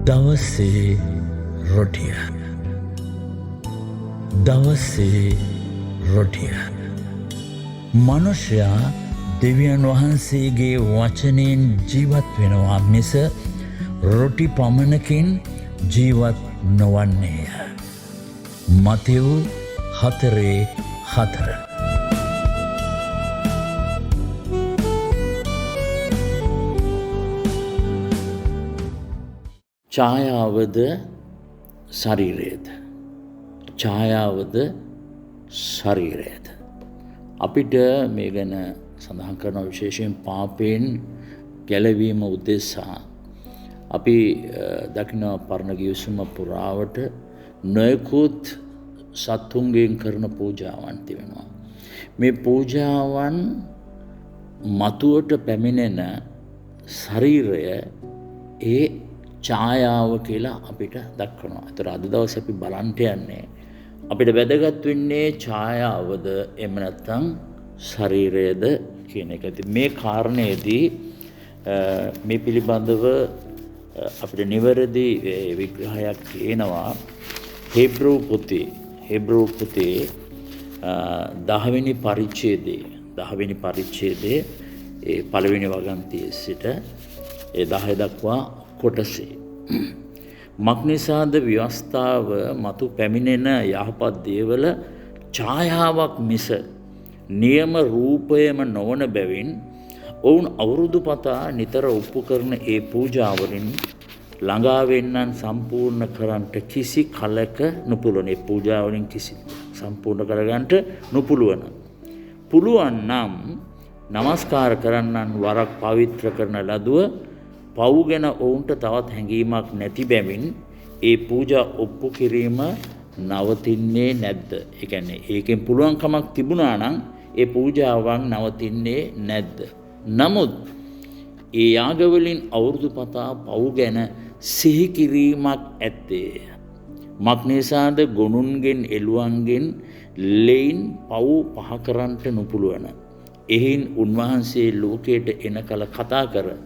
දවසේ රොටිය දවසේ රොටිය මනුෂ්‍යයා දෙවියන් වහන්සේගේ වචනයෙන් ජීවත් වෙනවා මිස රොටි පමණකින් ජීවත් නොවන්නේය. මතෙව් 4:4. ඡායාවද ශරීරයද ඡායාවද ශරීරයද අපිට මේ ගැන සඳහන් කරන විශේෂයෙන් පාපයෙන් ගැලවීම උදෙසා අපි දකින්න පරණ ගිවිසුම පුරාවට නොයෙකුත් සතුන්ගෙන් කරන පූජාවන් තිබෙනවා. මේ පූජාවන් මතුවට පැමිණෙන ශරීරය ඒ ඡායාව කියලා අපිට දක්වනවා. ඒතර අද දවසේ අපි බලන්ට යන්නේ අපිට වැදගත් වෙන්නේ ඡායාවද එහෙම නැත්නම් ශරීරයද කියන එක. ඉතින් මේ කාරණේදී මේ පිළිබඳව අපිට නිවැරදි විග්‍රහයක් තියෙනවා හේබ්‍රු පොතේ 10 වෙනි පරිච්ඡේදයේ ඒ පළවෙනි වගන්තියේ සිට ඒ 10 දක්වා කොටසේ මක්නිසාද ව්‍යවස්ථාව මතු පැමිණෙන යහපත් දේවල ඡායාවක් මිස නියම රූපයම නොවන බැවින් ඔවුන් අවුරුදු පතා නිතර ඔප්පු කරන ඒ පූජාවලින් ළඟා වෙන්නන් සම්පූර්ණ කරන්නට කිසි කලක නොපුළුවන. ඒ පූජාවලින් කිසි සම්පූර්ණ කරගන්නට නොපුළුවන. පුළුවන් නම් නමස්කාර කරන්නන් වරක් පවිත්‍ර කරන ලදුව පව් ගැන ඔවුන්ට තවත් හැඟීමක් නැති බැවින් ඒ පූජා ඔප්පු කිරීම නවතින්නේ නැද්ද? ඒ කියන්නේ ඒකෙන් පුළුවන්කමක් තිබුණා නම් ඒ පූජාවන් නවතින්නේ නැද්ද? නමුත් ඒ යාගවලින් අවුරුදු පතා පව් ගැන සිහි කිරීමක් ඇත්තේ. මක්නිසාද ගොනුන්ගෙන් එළුවන්ගෙන් ලෙයින් පව් පහ කරන්නට නොපුළුවන. එහින් උන්වහන්සේ ලෝකයට එන කල කතා කර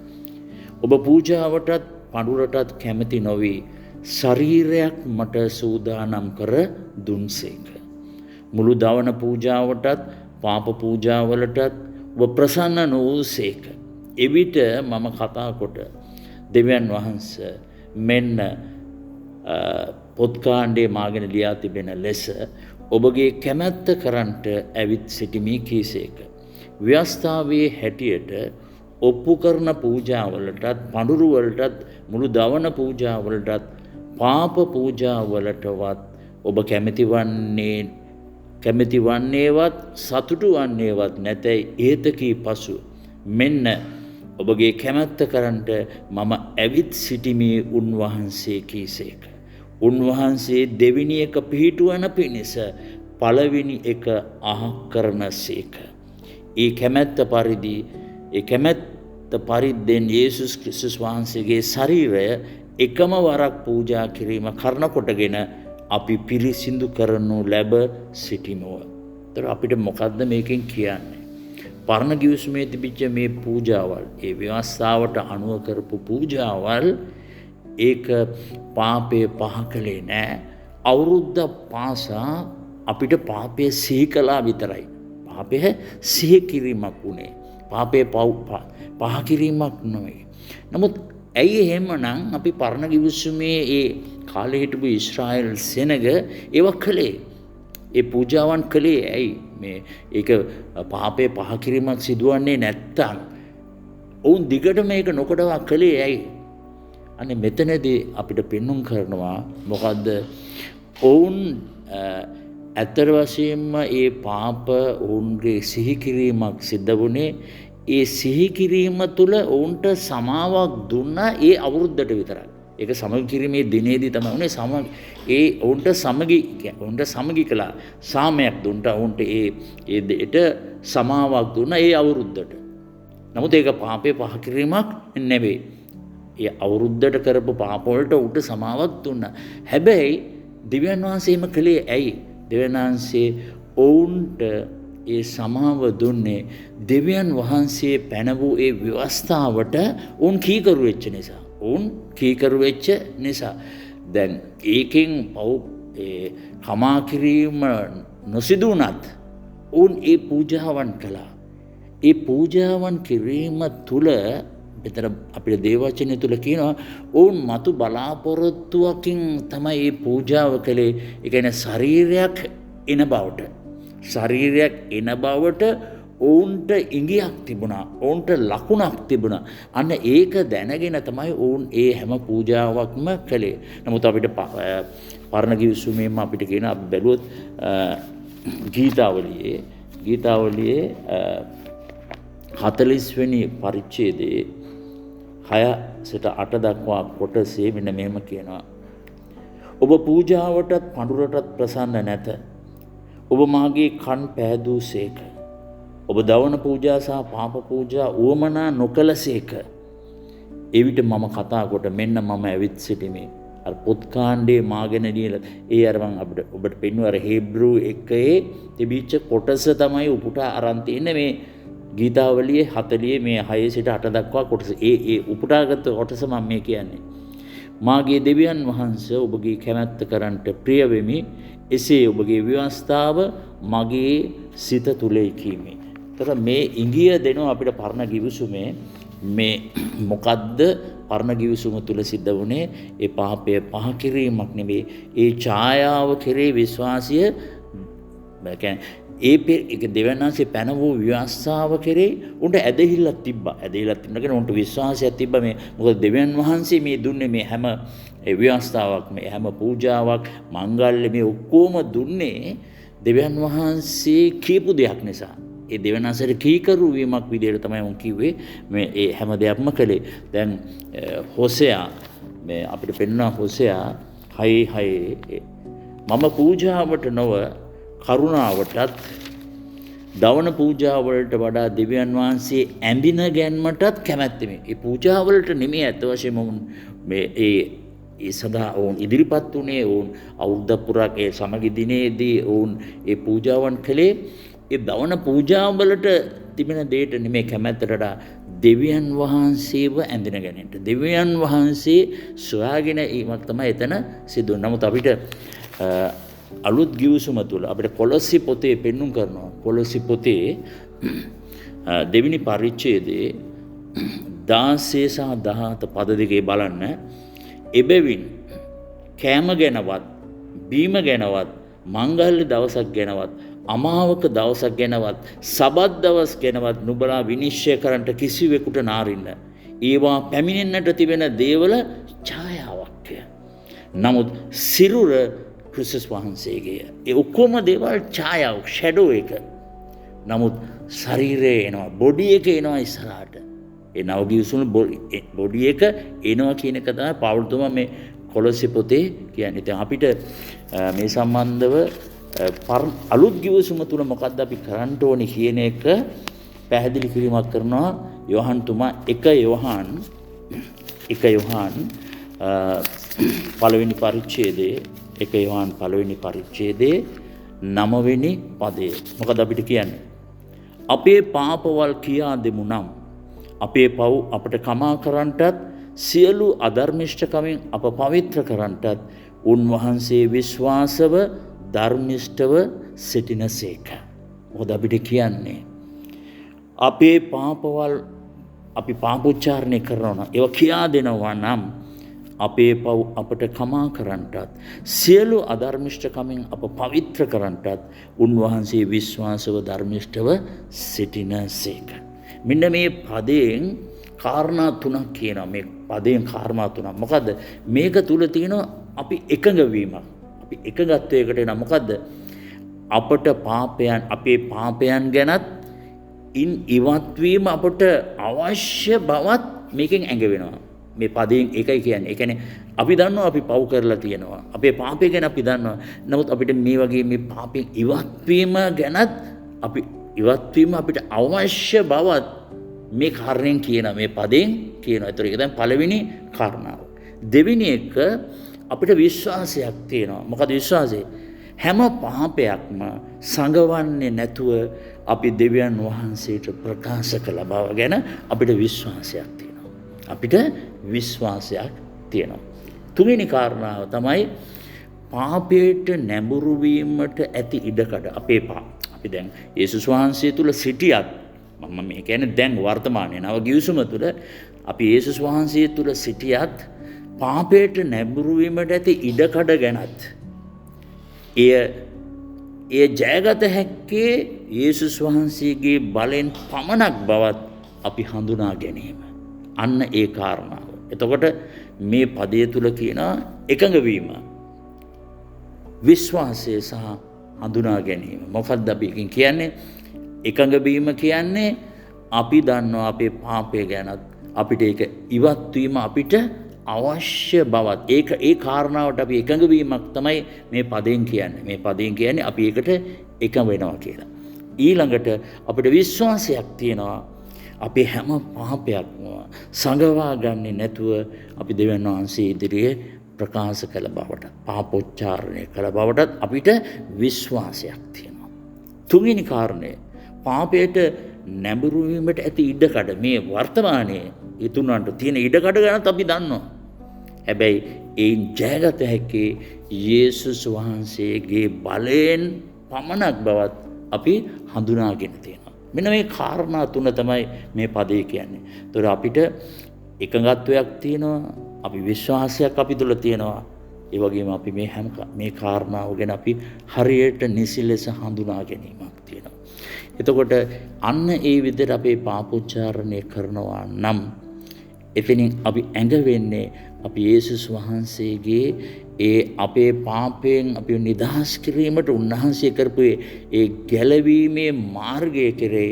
ඔබ පූජාවටත් පඬුරටත් කැමති නොවී ශරීරයක් මට සූදානම් කර දුන්සේක. මුළු දවන පූජාවටත් පාප පූජාවලටත් ඔබ ප්‍රසන්න නොවූසේක. එවිට මම කතා කොට දෙවියන් වහන්සේ මෙන්න පොත්කාණ්ඩේ මාගෙන ලියා තිබෙන ලෙස ඔබගේ කැමැත්ත කරන්ට ඇවිත් සිටිමි කීසේක. ව්‍යවස්ථාවේ හැටියට ඔප්පු කරන පූජාවලටත් පඬුරු වලටත් මුළු දවන පූජාවලටත් පාප පූජාවලටවත් ඔබ කැමති වන්නේවත් සතුටු වන්නේවත් නැතයි ඒතකී පසු මෙන්න ඔබගේ කැමැත්ත කරන්ට මම ඇවිත් සිටිමි උන්වහන්සේ කීසේක. උන්වහන්සේ දෙවිනි එක පිහිටුවන පිණිස පළවෙනි එක අහක් කරන සේක. ඒ කැමැත්ත පරිද්දෙන් යේසුස් ක්‍රිස්තුස් වහන්සේගේ ශරීරය එකම වරක් පූජා කිරීම කරන කොටගෙන අපි පිරිසිදු කරනු ලැබ සිටිනවා. ඒතර අපිට මොකද්ද මේකෙන් කියන්නේ? පරණ ගිවිසුමේ තිබිච්ච මේ පූජාවල්, ඒ ව්‍යවස්ථාවට අනුව කරපු පූජාවල් ඒක පාපේ පහ කළේ නෑ. අවුරුද්ද පාසා අපිට පාපය සිහි කළා විතරයි. පාපය සිහි කිරීමක් උනේ. පාපේ පහ කිරීමක් නෙවෙයි. නමුත් ඇයි එහෙමනම් අපි පරණ ගිවිසුමේ ඒ කාලේ හිටපු ඊශ්‍රායල් සෙනග ඒව කළේ? ඒ පූජාවන් කළේ ඇයි? මේ ඒක පාපේ පහ කිරීමක් සිදුවන්නේ නැත්තම් ඔවුන් දිගට මේක නොකඩවා කළේ ඇයි? අනේ මෙතනදී අපිට පෙන්눔 කරනවා මොකද්ද? ඔවුන් ඇත්තට වශයෙන්ම ඒ පාප ඔවුන්ගේ සිහි කිරීමක් සිද්ධ වුණේ ඒ සිහි කිරීම තුළ ඔවුන්ට සමාවක් දුන්නා ඒ අවුරුද්දට විතරයි. ඒක සමගි කිරීමේ දිනේදී තමයි උනේ ඔවුන්ට සමගි කළා. සාමයක් දුන්නා ඔවුන්ට ඒ දෙයට සමාවක් දුන්නා ඒ අවුරුද්දට. නමුත් ඒක පාපේ පහ කිරීමක් නෙවෙයි. ඒ අවුරුද්දට කරපු පාප වලට උට සමාවක් දුන්නා. හැබැයි දෙවියන් වහන්සේ එහෙම කළේ ඇයි? දෙවියන් වහන්සේ ඔවුන්ට ඒ සමාව දුන්නේ දෙවියන් වහන්සේ පැන වූ ඒ ව්‍යවස්ථාවට උන් කීකරු වෙච්ච නිසා. ඔවුන් කීකරු වෙච්ච නිසා. දැන් ඒකෙන් කමා කිරීම නොසිදු වුණත් ඔවුන් ඒ පූජාවන් කළා. ඒ පූජාවන් කිරීම තුළ මෙතන අපිට දේවචනය තුළ කියනවා ඔවුන් මතු බලාපොරොත්තුවකින් තමයි මේ පූජාව කළේ. ඒ කියන්නේ ශරීරයක් එන බවට. ශරීරයක් එන බවට ඔවුන්ට ඉඟියක් තිබුණා. ඔවුන්ට ලකුණක් තිබුණා. අන්න ඒක දැනගෙන තමයි ඔවුන් ඒ හැම පූජාවක්ම කළේ. නමුත් අපිට පරණ කිවිසුමේම අපිට කියන අපි බැලුවොත් ගීතාවලියේ 40 වෙනි පරිච්ඡේදයේ 6-8 දක්වා කොටසේ මෙන්න මෙහෙම කියනවා. ඔබ පූජාවටත් පඬුරටත් ප්‍රසන්න නැත. ඔබ මාගේ කන් පෑදූසේක. ඔබ දවන පූජා සහ පාප පූජා උවමනා නොකළසේක. එවිට මම කතා කොට මෙන්න මම ඇවිත් සිටිමි. අර පොත් කාණ්ඩේ මාගෙන දීලා ඒ අර මම ඔබට පෙන්වුවා අර හේබ්‍රු 1 තිබිච්ච කොටස තමයි උපුටා අරන් තියෙන්නේ මේ ගීතාවලියේ 40 මේ 6 සිට 8 දක්වා කොටස. ඒ උපුටාගත් කොටස මම මේ කියන්නේ. මාගේ දෙවියන් වහන්සේ ඔබගේ කැමැත්ත කරන්නට ප්‍රිය වෙමි. එසේ ඔබගේ ව්‍යවස්ථාව මගේ සිත තුලයි කීමේ. තර මේ ඉංගිය දෙනවා අපිට පරණ කිවිසුමේ මේ මොකද්ද පරණ කිවිසුම තුල සිද්ධ වුණේ? ඒ පාපය පහ කිරීමක් නෙවෙයි. ඒ ඡායාව කෙරේ විශ්වාසය ඒක දෙවනාසේ පැන වූ ව්‍යවස්ථාව කෙරේ උන්ට ඇදහිල්ලක් තිබ්බා. ඇදහිල්ලක් තිබුණාගෙන උන්ට විශ්වාසයක් තිබ්බා මේ. මොකද දෙවියන් වහන්සේ මේ දුන්නේ මේ හැම ව්‍යවස්ථාවක් මේ හැම පූජාවක් මංගල්‍ය මේ ඔක්කොම දුන්නේ දෙවියන් වහන්සේ කියපු දෙයක් නිසා. ඒ දෙවනාසයට කීකරු වීමක් විදිහට තමයි උන් කිව්වේ මේ ඒ හැම දෙයක්ම කළේ. දැන් හොසෙයා මේ අපිට පෙන්වන හොසෙයා 6:6 මම පූජාවට නොව කරුණාවටත් දවන පූජාවලට වඩා දෙවියන් වහන්සේ ඇඳින ගැන්මටත් කැමැත්තෙමි. ඒ පූජාවලට නෙමෙයි අත වශයෙන්ම මේ ඒ සදා ඔවුන් ඉදිරිපත් වුණේ ඔවුන් අවුරුද්ද පුරාක ඒ සමගි දිනේදී ඔවුන් ඒ පූජාවන් කළේ ඒ දවන පූජාවලට තිබෙන දෙයට නෙමෙයි කැමැත්තට වඩා දෙවියන් වහන්සේව ඇඳින ගැනීමට. දෙවියන් වහන්සේ සොයාගෙන ඊමක් තමයි එතන සිදු වෙන්නේ. නමුත් අපිට අලුත් ගිවිසුම තුළ අපිට කොලොසි පොතේ පෙන්눔 කරනවා. කොලොසි පොතේ දෙවෙනි පරිච්ඡේදයේ 16 සහ 17 පද දෙකේ බලන්න. එබැවින් කෑම ගැනවත් බීම ගැනවත් මංගල්‍ය දවසක් ගැනවත් අමාවක දවසක් ගැනවත් සබත් දවස් ගැනවත් නුඹලා විනිශ්චය කරන්නට කිසිවෙකුට නාරින්න. ඒවා පැමිණෙන්නට තිබෙන දේවල ඡායාවක්ය. නමුත් සිරුර ක්‍රිස්තුස් වහන්සේගේ. ඒ ඔක්කොම දේවල් ඡායාවක් ෂැඩෝ එක. නමුත් ශරීරය එනවා බොඩි එක එනවා ඉස්සරහට. ඒ නවගිවිසුණු බොඩි එක එනවා කියන එක තමයි පවුල්තුමා මේ කොලොසි පොතේ කියන්නේ. ඉතින් අපිට මේ සම්බන්ධව අලුත් ගිවිසුම තුල මොකද්ද අපි කරන්න ඕනේ කියන එක පැහැදිලි කිරීමක් කරනවා යෝහන් තුමා 1 යෝහන් පළවෙනි පරිච්ඡේදයේ 1 යෝහන් පළවෙනි පරිච්ඡේදයේ 9 වෙනි පදයේ මොකද අපිට කියන්නේ? අපේ පාපවල් කියා දෙමු නම් අපේ පව් අපට කමා කරන්නටත් සියලු අධර්මිෂ්ඨකමින් අප පවිත්‍ර කරන්නටත් උන්වහන්සේ විශ්වාසව ධර්මිෂ්ඨව සිටිනසේක. මොකද අපිට කියන්නේ අපේ පාපවල් අපි පාපෝච්චාරණය කරනවා ඒවා කියා දෙනවා නම් අපේ පව් අපට කමා කරන්නටත් සියලු අධර්මිෂ්ඨකමින් අප පවිත්‍ර කරන්නටත් උන්වහන්සේ විශ්වාසව ධර්මිෂ්ඨව සිටිනසේක. මෙන්න මේ පදයෙන් කාරණා තුනක් කියනවා. මේ පදයෙන් කාරණා තුනක්. මොකද්ද? මේක තුල තියෙනවා අපි එකඟ වීමක්. අපි එකගත්වයකට එන මොකද්ද? අපට පාපයන් අපේ පාපයන් ගැනත් ඉන් ඉවත් වීම අපට අවශ්‍ය බවත් මේකෙන් ඇඟ වෙනවා. මේ පදයෙන් එකයි කියන්නේ. ඒ කියන්නේ අපි දන්නවා අපි පව් කරලා තියෙනවා. අපේ පාපය ගැන අපි දන්නවා. නමුත් අපිට මේ වගේ මේ පාපයෙන් ඉවත් වීම ගැනත් අපි ඉවත් වීම අපිට අවශ්‍ය බවත් මේ කාරණෙන් කියන මේ පදයෙන් කියනවා. ඒතර ඒක තමයි පළවෙනි කාරණාව. දෙවෙනි එක අපිට විශ්වාසයක් තියෙනවා. මොකද විශ්වාසය? හැම පාපයක්ම සංගවන්නේ නැතුව අපි දෙවියන් වහන්සේට ප්‍රකාශ කළ බව ගැන අපිට විශ්වාසයක් තියෙනවා. අපිට විශ්වාසයක් තියෙනවා. තුන්වෙනි කාරණාව තමයි පාපයට නැඹුරු වීමට ඇති ඉඩකඩ. අපි දැන් යේසුස් වහන්සේ තුල සිටියත් මම මේ කියන්නේ දැන් වර්තමානයේ නව ගිවිසුම තුල අපි යේසුස් වහන්සේ තුල සිටියත් පාපයට නැඹුරු වීමට ඇති ඉඩකඩ ගැනත් එය ජයගත හැක්කේ යේසුස් වහන්සේගේ බලෙන් පමණක් බවත් අපි හඳුනා ගැනීම. අන්න ඒ කාරණාව. එතකොට මේ පදයේ තුල කියනවා එකඟ වීම, විශ්වාසය සහ හඳුනා ගැනීම. මොකක්ද අපි එකකින් කියන්නේ? එකඟ වීම කියන්නේ අපි දන්නවා අපේ පාපය ගැනත් අපිට ඒක ඉවත් වීම අපිට අවශ්‍ය බවත්. ඒ කාරණාවට අපි එකඟ වීමක් තමයි මේ පදයෙන් කියන්නේ. මේ පදයෙන් කියන්නේ අපි ඒකට එකඟ වෙනවා කියලා. ඊළඟට අපිට විශ්වාසයක් තියෙනවා අපේ හැම පාපයක්ම සංගවා ගන්නේ නැතුව අපි දෙවියන් වහන්සේ ඉදිරියේ ප්‍රකාශ කළ බවට, පාපෝච්චාරණය කළ බවටත් අපිට විශ්වාසයක් තියෙනවා. තුන්වෙනි කාරණය පාපයට නැඹුරු වීමට ඇති ඉඩකඩ. මේ වර්තමානයේ ඊතුණන්ට තියෙන ඉඩකඩ ගැනත් අපි දන්නවා. හැබැයි ඒන් ජයගත හැකි යේසුස් වහන්සේගේ බලයෙන් පමණක් බවත් අපි හඳුනාගෙන තියෙනවා. මෙන්න මේ කාරණා තුන තමයි මේ පදේ කියන්නේ. ඒතර අපිට එකඟත්වයක් තියෙනවා, අපි විශ්වාසයක් අපි තුල තියෙනවා. ඒ වගේම අපි මේ කාරණාව ගැන අපි හරියට නිසි ලෙස හඳුනා ගැනීමක් තියෙනවා. එතකොට අන්න ඒ විදිහට අපේ පාපෝච්චාරණය කරනවා නම් එතනින් අපි ඇඟ වෙන්නේ අපි යේසුස් වහන්සේගේ ඒ අපේ පාපයෙන් අපි නිදහස් කිරීමට උන්වහන්සේ කරපු ඒ ගැලවීමේ මාර්ගය කෙරේ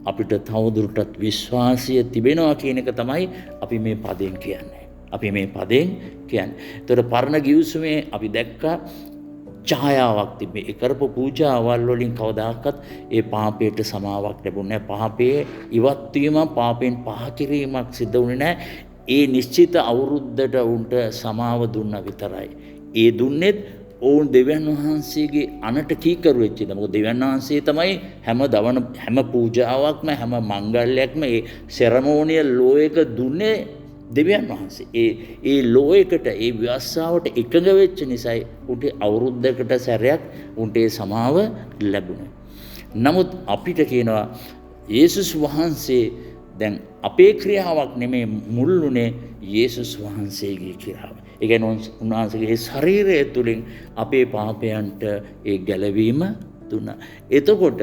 අපිට තවදුරටත් විශ්වාසය තිබෙනවා කියන එක තමයි අපි මේ පදයෙන් කියන්නේ. අපි මේ පදයෙන් කියන්නේ. ඒතර පරණ ගිවිසුමේ අපි දැක්කා ඡායාවක් තිබේ. ඒ කරපු පූජාවල් වලින් කවදාකවත් ඒ පාපයට සමාවක් ලැබුණේ නැහැ. පාපයේ ඉවත් වීම, පාපෙන් පහ කිරීමක් සිද්ධ වුණේ නැහැ. ඒ නිශ්චිත අවුරුද්දට උන්ට සමාව දුන්නා විතරයි. ඒ දුන්නේත් ඔවුන් දෙවියන් වහන්සේගේ අනට කීකරු වෙච්ච ඉඳ. මොකද දෙවියන් වහන්සේ තමයි හැම පූජාවක්ම, හැම මංගල්‍යයක්ම, ඒ සෙරමෝනියල් ලෝ එක දුන්නේ දෙවියන් වහන්සේ. ඒ ලෝ එකට, ඒ ව්‍යවස්ථාවට එකඟ වෙච්ච නිසායි උන්ට අවුරුද්දකට සැරයක් උන්ට ඒ සමාව ලැබුණේ. නමුත් අපිට කියනවා යේසුස් වහන්සේ දැන් අපේ ක්‍රියාවක් නෙමේ මුල්ුනේ යේසුස් වහන්සේගේ ක්‍රියාව. ඒ කියන්නේ උන්වහන්සේගේ ශරීරය තුලින් අපේ පාපයන්ට ඒ ගැලවීම දුන්නා. එතකොට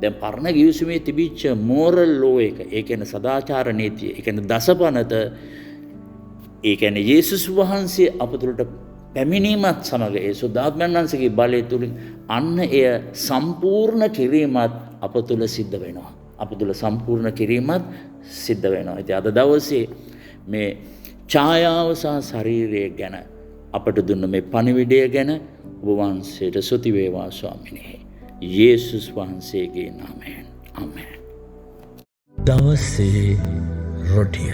දැන් පරණ ගිවිසුමේ තිබිච්ච මෝරල් ලෝ එක, ඒ කියන්නේ සදාචාර නීතිය, ඒ කියන්නේ දසපනත, ඒ කියන්නේ යේසුස් වහන්සේ අපතුලට පැමිණීමත් සමග ඒ සුද්ධාත්මයන් වහන්සේගේ බලය තුලින් අන්න එය සම්පූර්ණ කිරීමත් අප තුල සිද්ධ වෙනවා. අප තුල සම්පූර්ණ කිරීමත් සිද්ධ වෙනවා. ඉතින් අද දවසේ මේ ඡායාව සහ ශරීරය ගැන අපට දුන්න මේ පණිවිඩය ගැන ඔබ වහන්සේට ස්තුති වේවා ස්වාමිනේ. යේසුස් වහන්සේගේ නාමයෙන්. ආමේන්. දවසේ රොටිය